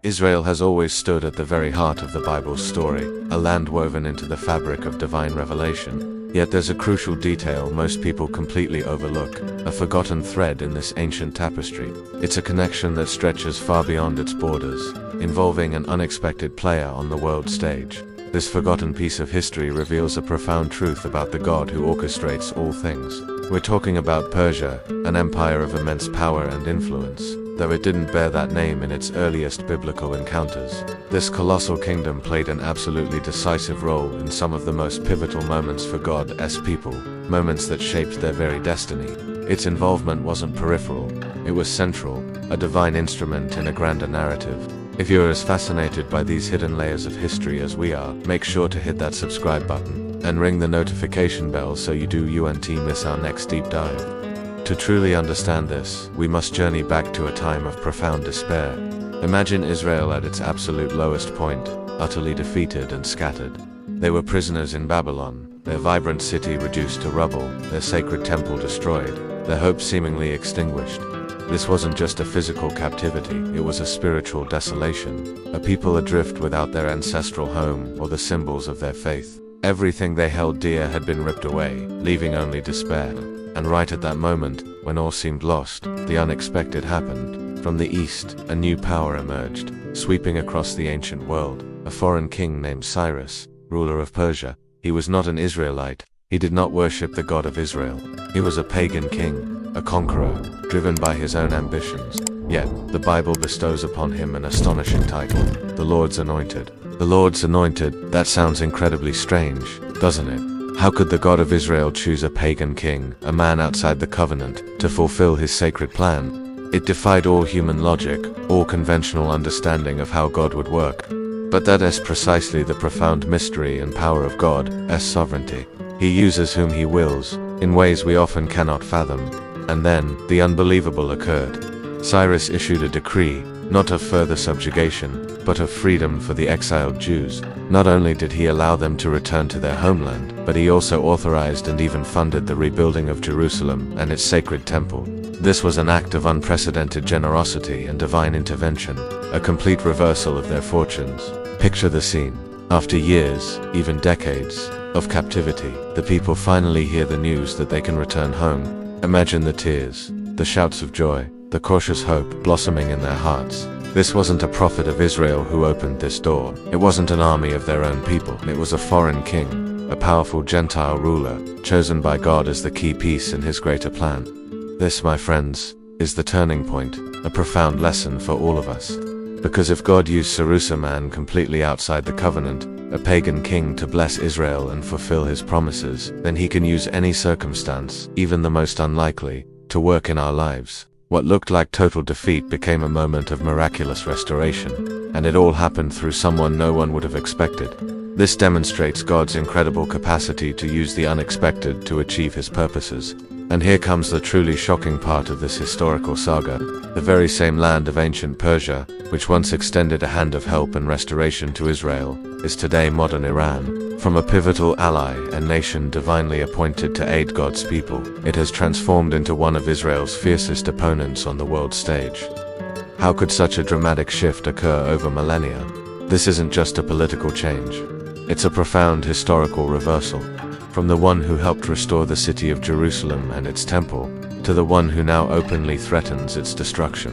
Israel has always stood at the very heart of the Bible's story, a land woven into the fabric of divine revelation. Yet there's a crucial detail most people completely overlook, a forgotten thread in this ancient tapestry. It's a connection that stretches far beyond its borders, involving an unexpected player on the world stage. This forgotten piece of history reveals a profound truth about the God who orchestrates all things. We're talking about Persia, an empire of immense power and influence, though it didn't bear that name in its earliest biblical encounters. This colossal kingdom played an absolutely decisive role in some of the most pivotal moments for God's people, moments that shaped their very destiny. Its involvement wasn't peripheral, it was central, a divine instrument in a grander narrative. If you're as fascinated by these hidden layers of history as we are, make sure to hit that subscribe button and ring the notification bell so you don't miss our next deep dive. To truly understand this, we must journey back to a time of profound despair. Imagine Israel at its absolute lowest point, utterly defeated and scattered. They were prisoners in Babylon, their vibrant city reduced to rubble, their sacred temple destroyed, their hopes seemingly extinguished. This wasn't just a physical captivity, it was a spiritual desolation, a people adrift without their ancestral home or the symbols of their faith. Everything they held dear had been ripped away, leaving only despair. And right at that moment, when all seemed lost, the unexpected happened. From the east, a new power emerged, sweeping across the ancient world, a foreign king named Cyrus, ruler of Persia. He was not an Israelite, he did not worship the God of Israel. He was a pagan king, a conqueror, driven by his own ambitions. Yet, the Bible bestows upon him an astonishing title, the Lord's Anointed. The Lord's Anointed, that sounds incredibly strange, doesn't it? How could the God of Israel choose a pagan king, a man outside the covenant, to fulfill his sacred plan? It defied all human logic, all conventional understanding of how God would work. But that is precisely the profound mystery and power of God's sovereignty. He uses whom he wills, in ways we often cannot fathom. And then, the unbelievable occurred. Cyrus issued a decree, not of further subjugation, but of freedom for the exiled Jews. Not only did he allow them to return to their homeland, but he also authorized and even funded the rebuilding of Jerusalem and its sacred temple. This was an act of unprecedented generosity and divine intervention, a complete reversal of their fortunes. Picture the scene. After years, even decades, of captivity, the people finally hear the news that they can return home. Imagine the tears, the shouts of joy, the cautious hope blossoming in their hearts. This wasn't a prophet of Israel who opened this door. It wasn't an army of their own people. It was a foreign king, a powerful Gentile ruler, chosen by God as the key piece in his greater plan. This, my friends, is the turning point, a profound lesson for all of us. Because if God used Cyrus, a man completely outside the covenant, a pagan king, to bless Israel and fulfill his promises, then he can use any circumstance, even the most unlikely, to work in our lives. What looked like total defeat became a moment of miraculous restoration, and it all happened through someone no one would have expected. This demonstrates God's incredible capacity to use the unexpected to achieve his purposes. And here comes the truly shocking part of this historical saga. The very same land of ancient Persia, which once extended a hand of help and restoration to Israel, is today modern Iran. From a pivotal ally and nation divinely appointed to aid God's people, it has transformed into one of Israel's fiercest opponents on the world stage. How could such a dramatic shift occur over millennia? This isn't just a political change. It's a profound historical reversal. From the one who helped restore the city of Jerusalem and its temple, to the one who now openly threatens its destruction.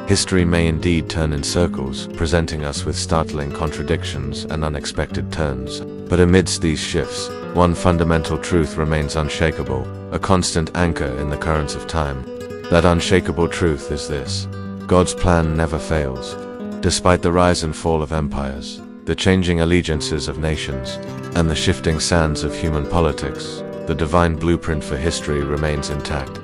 History may indeed turn in circles, presenting us with startling contradictions and unexpected turns. But amidst these shifts, one fundamental truth remains unshakable, a constant anchor in the currents of time. That unshakable truth is this: God's plan never fails. Despite the rise and fall of empires, the changing allegiances of nations, and the shifting sands of human politics, the divine blueprint for history remains intact.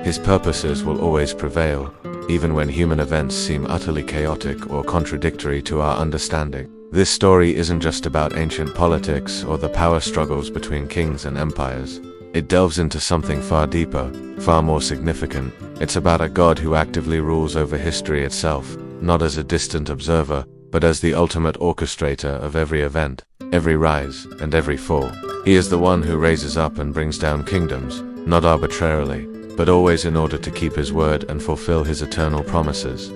His purposes will always prevail, even when human events seem utterly chaotic or contradictory to our understanding. This story isn't just about ancient politics or the power struggles between kings and empires. It delves into something far deeper, far more significant. It's about a God who actively rules over history itself, not as a distant observer, but as the ultimate orchestrator of every event, every rise, and every fall. He is the one who raises up and brings down kingdoms, not arbitrarily, but always in order to keep his word and fulfill his eternal promises.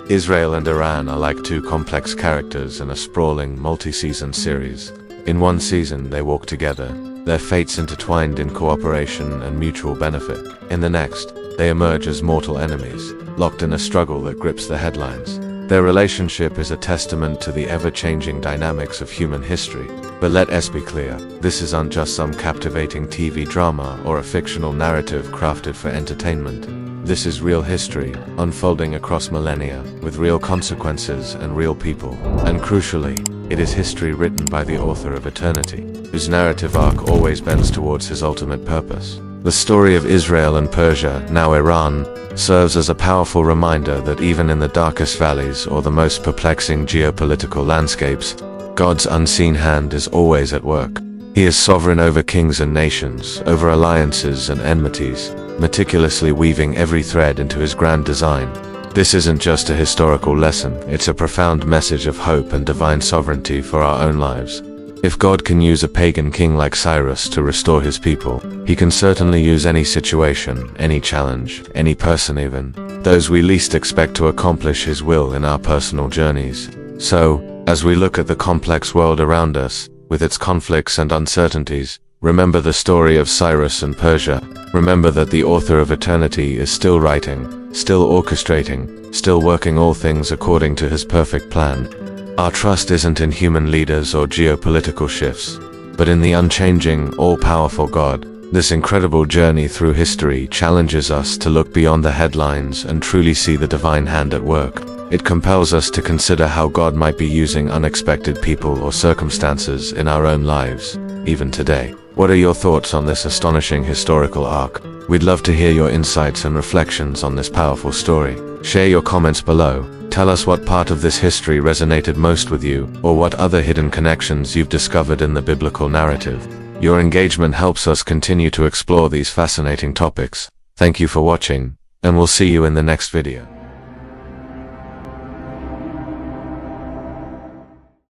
Israel and Iran are like two complex characters in a sprawling, multi-season series. In one season, they walk together, their fates intertwined in cooperation and mutual benefit. In the next, they emerge as mortal enemies, locked in a struggle that grips the headlines. Their relationship is a testament to the ever-changing dynamics of human history. But let us be clear, this isn't just some captivating TV drama or a fictional narrative crafted for entertainment. This is real history, unfolding across millennia, with real consequences and real people. And crucially, it is history written by the author of eternity, whose narrative arc always bends towards his ultimate purpose. The story of Israel and Persia, now Iran, serves as a powerful reminder that even in the darkest valleys or the most perplexing geopolitical landscapes, God's unseen hand is always at work. He is sovereign over kings and nations, over alliances and enmities, meticulously weaving every thread into his grand design. This isn't just a historical lesson, it's a profound message of hope and divine sovereignty for our own lives. If God can use a pagan king like Cyrus to restore his people, he can certainly use any situation, any challenge, any person even, those we least expect to accomplish his will in our personal journeys. So, as we look at the complex world around us, with its conflicts and uncertainties, remember the story of Cyrus and Persia. Remember that the author of eternity is still writing, still orchestrating, still working all things according to his perfect plan. Our trust isn't in human leaders or geopolitical shifts, but in the unchanging, all-powerful God. This incredible journey through history challenges us to look beyond the headlines and truly see the divine hand at work. It compels us to consider how God might be using unexpected people or circumstances in our own lives, even today. What are your thoughts on this astonishing historical arc? We'd love to hear your insights and reflections on this powerful story. Share your comments below. Tell us what part of this history resonated most with you, or what other hidden connections you've discovered in the biblical narrative. Your engagement helps us continue to explore these fascinating topics. Thank you for watching, and we'll see you in the next video.